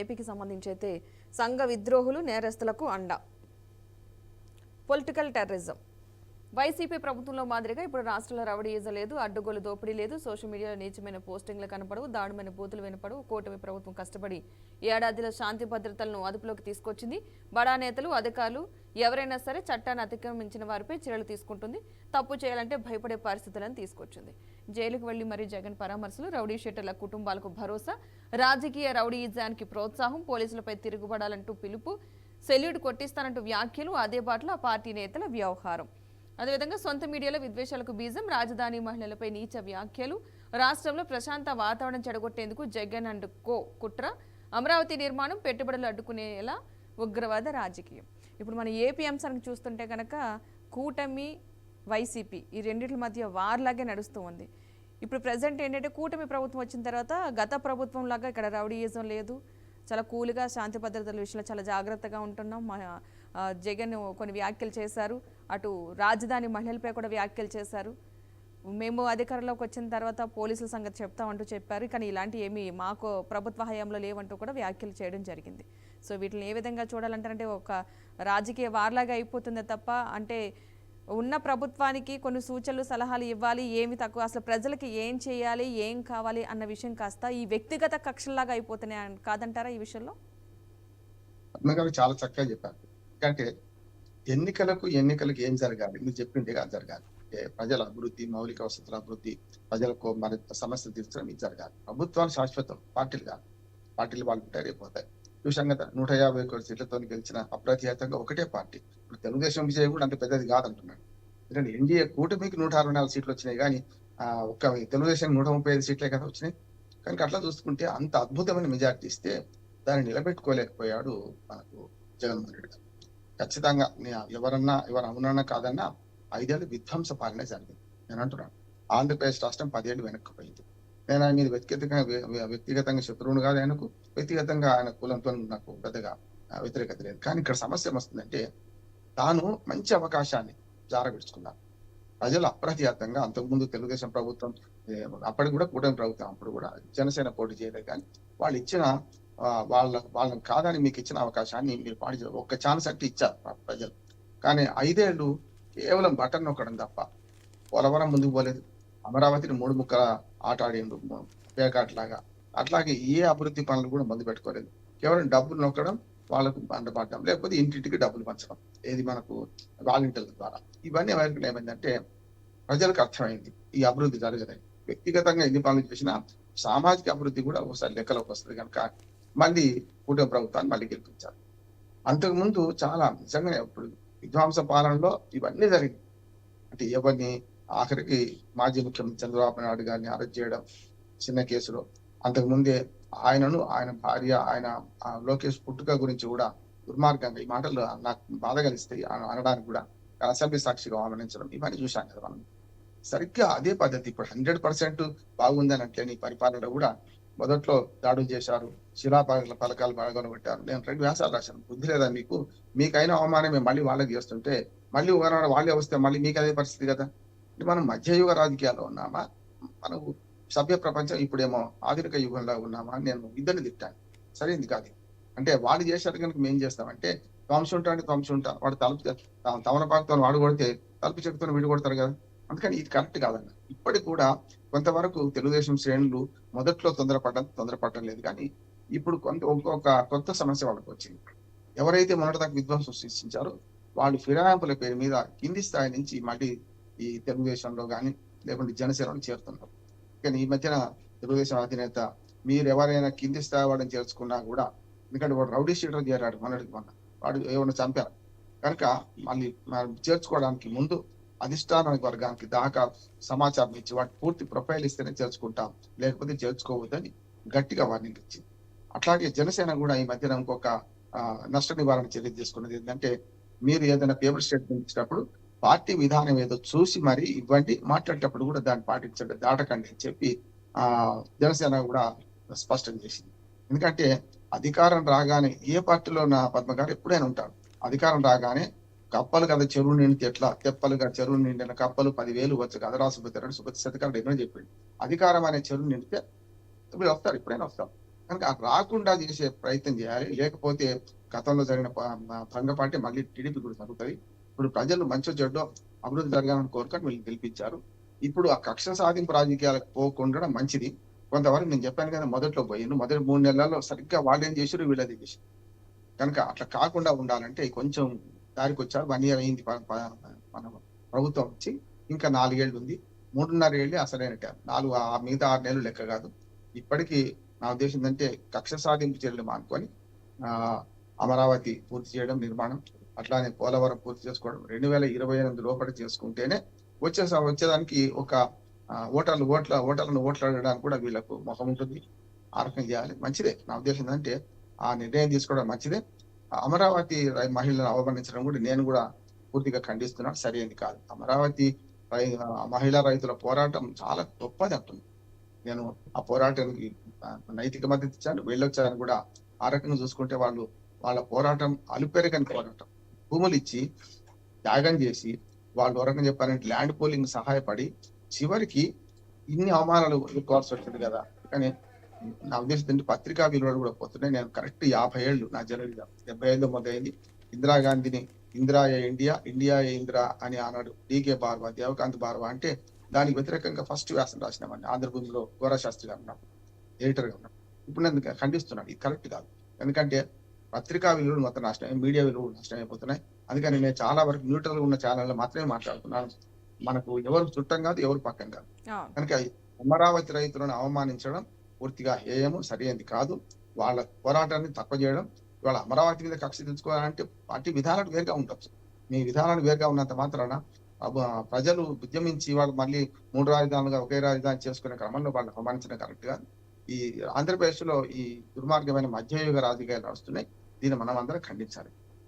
ఏపీకి సంబంధించి అయితే సంఘ విద్రోహులు నేరస్తులకు అండ. Political terrorism. వైసీపీ ప్రభుత్వంలో మాదిరిగా ఇప్పుడు రాష్ట్రంలో రౌడీయిజం లేదు, అడ్డగోలు దోపిడీ లేదు, సోషల్ మీడియాలో నీచమైన పోస్టింగ్లు కనపడవు, దారుణమైన బూతులు వినపడవు. కూటమి ప్రభుత్వం కష్టపడి ఏడాదిలో శాంతి భద్రతలను అదుపులోకి తీసుకొచ్చింది. బడా నేతలు, అధికారులు ఎవరైనా సరే చట్టాన్ని అతిక్రమించిన వారిపై చర్యలు తీసుకుంటుంది. తప్పు చేయాలంటే భయపడే పరిస్థితులను తీసుకొచ్చింది. జైలుకు వెళ్లి మరీ జగన్ పరామర్శలు, రౌడీ షీటర్ల కుటుంబాలకు భరోసా, రాజకీయ రౌడీయిజానికి ప్రోత్సాహం, పోలీసులపై తిరుగుబడాలంటూ పిలుపు, సెల్యూట్ కొట్టిస్తానంటూ వ్యాఖ్యలు, అదే బాటలో ఆ పార్టీ నేతల వ్యవహారం. అదేవిధంగా సొంత మీడియాలో విద్వేషాలకు బీజం, రాజధాని మహిళలపై నీచ వ్యాఖ్యలు, రాష్ట్రంలో ప్రశాంత వాతావరణం చెడగొట్టేందుకు జగన్ అండ్ కో కుట్ర, అమరావతి నిర్మాణం, పెట్టుబడులు అడ్డుకునేలా ఉగ్రవాద రాజకీయం. ఇప్పుడు మన ఏపీ అంశానికి చూస్తుంటే కనుక కూటమి, వైసీపీ ఈ రెండింటి మధ్య వార్లాగే నడుస్తూ ఉంది. ఇప్పుడు ప్రజెంట్ ఏంటంటే కూటమి ప్రభుత్వం వచ్చిన తర్వాత గత ప్రభుత్వం లాగా ఇక్కడ రౌడీయిజం లేదు, చాలా కూల్గా శాంతి భద్రతల విషయంలో చాలా జాగ్రత్తగా ఉంటున్నాం. జగన్ కొన్ని వ్యాఖ్యలు చేశారు, అటు రాజధాని మహిళలపై కూడా వ్యాఖ్యలు చేశారు. మేము అధికారంలోకి వచ్చిన తర్వాత పోలీసుల సంగతి చెప్తామంటూ చెప్పారు, కానీ ఇలాంటి ఏమీ మాకు ప్రభుత్వ హయాంలో లేవంటూ కూడా వ్యాఖ్యలు చేయడం జరిగింది. సో వీటిని ఏ విధంగా చూడాలంటే ఒక రాజకీయ వార్లాగా అయిపోతుందే తప్ప, అంటే ఉన్న ప్రభుత్వానికి కొన్ని సూచనలు సలహాలు ఇవ్వాలి, ఏమి తక్కువ, అసలు ప్రజలకి ఏం చేయాలి, ఏం కావాలి అన్న విషయం కాస్త ఈ వ్యక్తిగత కక్షల్లాగా అయిపోతున్నాయి కాదంటారా ఈ విషయంలో? చాలా చక్కగా చెప్పారు. ఎందుకంటే ఎన్నికలకు ఏం జరగాలి, మీరు చెప్పిందిగా జరగాలి. ప్రజల అభివృద్ధి, మౌలిక వసతుల అభివృద్ధి, ప్రజలకు మరి సమస్యలు తీర్చడం ఇది జరగాలి. ప్రభుత్వాలు శాశ్వతం, పార్టీలు కాదు. పార్టీలు వాళ్ళు ఉంటాయి, రేపోతాయి. చూసాం కదా, 151 సీట్లతో గెలిచిన అప్రతిహతంగా ఒకటే పార్టీ. ఇప్పుడు తెలుగుదేశం విజయం కూడా అంత పెద్దది కాదంటున్నాడు. ఎందుకంటే ఎన్డీఏ కూటమికి 164 సీట్లు వచ్చినాయి, కానీ ఒక్క తెలుగుదేశం 135 సీట్లే కదా వచ్చినాయి. కనుక అట్లా చూసుకుంటే అంత అద్భుతమైన మెజార్టీ ఇస్తే దాన్ని నిలబెట్టుకోలేకపోయాడు మనకు జగన్మోహన్ రెడ్డి గారు. ఖచ్చితంగా ఎవరు అవునన్నా కాదన్నా 5 ఏళ్ళు విధ్వంస పాలన జరిగింది. నేను అంటున్నాను, ఆంధ్రప్రదేశ్ రాష్ట్రం 10 ఏళ్ళు వెనక్కిపోయింది. నేను ఆయన మీద వ్యక్తిగతంగా శత్రువును కాదు, ఆయనకు వ్యక్తిగతంగా ఆయన కులంతో నాకు పెద్దగా వ్యతిరేకత లేదు. కానీ ఇక్కడ సమస్య ఏమొస్తుందంటే, తాను మంచి అవకాశాన్ని జారవిడుచుకున్నారు. ప్రజలు అప్రతిహతంగా, అంతకుముందు తెలుగుదేశం ప్రభుత్వం, అప్పటికి కూడా కూటమి ప్రభుత్వం, అప్పుడు కూడా జనసేన పోటీ చేయలేదు, కానీ వాళ్ళు ఇచ్చిన వాళ్ళని కాదని మీకు ఇచ్చిన అవకాశాన్ని మీరు పాడి ఒక్క ఛాన్స్ అంటే ఇచ్చారు ప్రజలు. కానీ 5 ఏళ్ళు కేవలం బటన్ నొక్కడం తప్ప పోలవరం ముందుకు పోలేదు, అమరావతిని 3 ముక్కల ఆట ఆడిండు పేకాట్లాగా. అట్లాగే ఏ అభివృద్ధి పనులు కూడా ముందు పెట్టుకోలేదు. కేవలం డబ్బులు నొక్కడం, వాళ్ళకు బండపడడం, లేకపోతే ఇంటింటికి డబ్బులు పంచడం, ఏది మనకు వాలంటీర్ల ద్వారా. ఇవన్నీ ఎవరికి ఏమైందంటే ప్రజలకు అర్థమైంది ఈ అభివృద్ధి జరగదని. వ్యక్తిగతంగా ఎన్ని పనులు చేసినా సామాజిక అభివృద్ధి కూడా ఒకసారి లెక్కలోకి వస్తుంది. కనుక మళ్ళీ కూటమి ప్రభుత్వాన్ని మళ్ళీ గెలిపించారు. అంతకుముందు చాలా నిజంగా ఇప్పుడు విధ్వంస పాలనలో ఇవన్నీ జరిగింది. అంటే ఎవరిని ఆఖరికి మాజీ ముఖ్యమంత్రి చంద్రబాబు నాయుడు గారిని అరెస్ట్ చేయడం చిన్న కేసులో, అంతకుముందే ఆయనను, ఆయన భార్య, ఆయన లోకేష్ పుట్టుక గురించి కూడా దుర్మార్గంగా ఈ మాటలు నాకు బాధ కలిస్తాయి అనడానికి కూడా అసెంబ్లీ సాక్షిగా ఆమరించడం, ఇవన్నీ చూశాం కదా మనం. సరిగ్గా అదే పద్ధతి ఇప్పుడు 100% బాగుందని అంటే నీ పరిపాలన కూడా మొదట్లో దాడులు చేశారు, పలకాలు పడగొనబెట్టారు. నేను 2 వ్యాసాలు రాశాను. బుద్ధి లేదా మీకైనా అవమానమే మళ్ళీ వాళ్ళకి చేస్తుంటే, మళ్ళీ వాళ్ళే వస్తే మళ్ళీ మీకు అదే పరిస్థితి కదా. మనం మధ్యయుగ రాజకీయాల్లో ఉన్నామా, మనం సభ్య ప్రపంచం ఇప్పుడేమో ఆధునిక యుగంలో ఉన్నామా అని నేను ఇద్దరిని తిట్టాను. సరైనది కాదు. అంటే వాళ్ళు చేశారు కనుక మేము చేస్తామంటే, ధ్వంసం ఉంటా వాడు తమలపాకుతో వాడు కొడితే తలుపు చెక్కుతో వీడు కొడతారు కదా. అందుకని ఇది కరెక్ట్ కాదన్న. ఇప్పటికి కూడా కొంతవరకు తెలుగుదేశం శ్రేణులు మొదట్లో తొందరపడటం లేదు, కానీ ఇప్పుడు ఇంకొక కొత్త సమస్య వాళ్ళకి వచ్చింది. ఎవరైతే మొన్నటిదాకా విధ్వంసం సృష్టించారో వాళ్ళు ఫిరాయింపుల పేరు మీద కింది స్థాయి నుంచి మళ్ళీ ఈ తెలుగుదేశంలో కానీ లేకుంటే జనసేనలో చేరుతున్నారు. కానీ ఈ మధ్యన తెలుగుదేశం అధినేత మీరు ఎవరైనా కింది స్థాయి వాడిని చేర్చుకున్నా కూడా, ఎందుకంటే వాడు రౌడీ షీటర్ చేరాడు మొన్న వాడు ఏమైనా చంపారు కనుక మళ్ళీ చేర్చుకోవడానికి ముందు అధిష్టాన వర్గానికి దాకా సమాచారం ఇచ్చి వాటి పూర్తి ప్రొఫైల్ ఇస్తేనే చేర్చుకుంటాం, లేకపోతే చేర్చుకోవద్దని గట్టిగా వార్నింగ్ ఇచ్చింది. అట్లాగే జనసేన కూడా ఈ మధ్యన ఇంకొక నష్ట నివారణ చర్య తీసుకున్నది ఏంటంటే, మీరు ఏదైనా పేపర్ స్టేట్మెంట్ ఇచ్చినప్పుడు పార్టీ విధానం ఏదో చూసి మరి ఇవ్వండి, మాట్లాడేటప్పుడు కూడా దాన్ని పాటించండి, దాటకండి అని చెప్పి జనసేన కూడా స్పష్టం చేసింది. ఎందుకంటే అధికారం రాగానే ఏ పార్టీలో నా పద్మ గారు ఎప్పుడైనా ఉంటారు, అధికారం రాగానే కప్పలు కదా చెరువు నిండితే ఎట్లా, తెప్పలుగా చెరువు నిండిన కప్పలు 10,000 వచ్చు కదా రాసుపోతారని సుపతి శతకాలు ఎన్నో చెప్పింది. అధికారం అనే చెరువు నిండితే ఇప్పుడు వస్తారు, ఎప్పుడైనా వస్తారు. కనుక అది రాకుండా చేసే ప్రయత్నం చేయాలి. లేకపోతే గతంలో జరిగిన భంగపాటే మళ్ళీ టీడీపీ కూడా జరుగుతుంది. ఇప్పుడు ప్రజలు మంచో చెడ్డో అభివృద్ధి జరగాలని కోరుకొని వీళ్ళని గెలిపించారు. ఇప్పుడు ఆ కక్ష సాధింపు రాజకీయాలకు పోకుండా మంచిది. కొంతవరకు నేను చెప్పాను కదా, మొదట్లో పోయిండు. మొదటి 3 నెలల్లో సరిగ్గా వాళ్ళేం చేసారు, వీళ్ళది చేసారు. కనుక అట్లా కాకుండా ఉండాలంటే కొంచెం దారికొచ్చారు. 1 ఇయర్ అయింది మన ప్రభుత్వం వచ్చి. ఇంకా 4 ఏళ్ళు ఉంది. 3.5 ఏళ్ళే అసలైన టైం. మిగతా 6 నెలలు లెక్క కాదు. ఇప్పటికీ నా ఉద్దేశం ఏంటంటే కక్ష సాధింపు చర్యలు మానుకొని అమరావతి పూర్తి చేయడం, నిర్మాణం, అట్లానే పోలవరం పూర్తి చేసుకోవడం 2028 లోపల చేసుకుంటేనే వచ్చేదానికి ఒక ఓటర్లను ఓట్లాడడానికి కూడా వీళ్ళకు మొహం ఉంటుంది. ఆ రకం చేయాలి. మంచిదే. నా ఉద్దేశం ఏంటంటే ఆ నిర్ణయం తీసుకోవడం మంచిదే. అమరావతి మహిళలను అవమానించడం కూడా నేను కూడా పూర్తిగా ఖండిస్తున్నాను. సరైనది కాదు. అమరావతి మహిళా రైతుల పోరాటం చాలా గొప్పది అంటుంది. నేను ఆ పోరాటానికి నైతిక మద్దతు ఇచ్చాను, వెళ్ళొచ్చాను కూడా. ఆ రకంగా చూసుకుంటే వాళ్ళ పోరాటం అలుపెరగని పోరాటం. భూములు ఇచ్చి త్యాగం చేసి వాళ్ళు రకంగా చెప్పారంటే ల్యాండ్ పోలింగ్ సహాయపడి చివరికి ఇన్ని అవమానాలు ఎదుర్కోవాల్సి వచ్చింది కదా. కానీ నా ఉద్దేశం ఏంటి, పత్రికా విలువలు కూడా పోతున్నాయి. నేను కరెక్ట్ 50 ఏళ్ళు నా జర్నలిజం 75 మొదలైంది. ఇందిరాగాంధీని ఇందిరాయ ఇండియా, ఇండియాయ ఇందిరా అని అన్నాడు డికే బార్వా, దేవకాంత్ బార్వా. అంటే దానికి వ్యతిరేకంగా ఫస్ట్ వ్యాసం రాసినామని ఆంధ్రభూమిలో గోరాశాస్త్రి గారు ఉన్నాడు, ఎడిటర్ గా ఉన్నాడు. ఇప్పుడు నేను ఖండిస్తున్నాను, ఇది కరెక్ట్ కాదు. ఎందుకంటే పత్రికా విలువలు మొత్తం నాశనం, మీడియా విలువలు నాశనం అయిపోతున్నాయి. అందుకని నేను చాలా వరకు న్యూట్రల్ ఉన్న ఛానల్ మాత్రమే మాట్లాడుతున్నాను. మనకు ఎవరు చుట్టం కాదు, ఎవరు పక్కం కాదు. కనుక అమరావతి రైతులను అవమానించడం పూర్తిగా హేయము, సరైనది కాదు. వాళ్ళ పోరాటాన్ని తక్కువ చేయడం. ఇవాళ అమరావతి మీద కక్ష తెచ్చుకోవాలంటే పార్టీ విధానాలు వేరుగా ఉండొచ్చు. మీ విధానాలు వేరుగా ఉన్నంత మాత్రాన ప్రజలు ఉద్యమించి వాళ్ళు మళ్ళీ 3 రాజధానులుగా ఒకే రాజధాని చేసుకునే క్రమంలో వాళ్ళని అవమానించడం కరెక్ట్ గా. ఈ ఆంధ్రప్రదేశ్ లో ఈ దుర్మార్గమైన మధ్యయుగ రాజకీయాలు నడుస్తున్నాయి. దీన్ని మనం అందరం ఖండించాలి.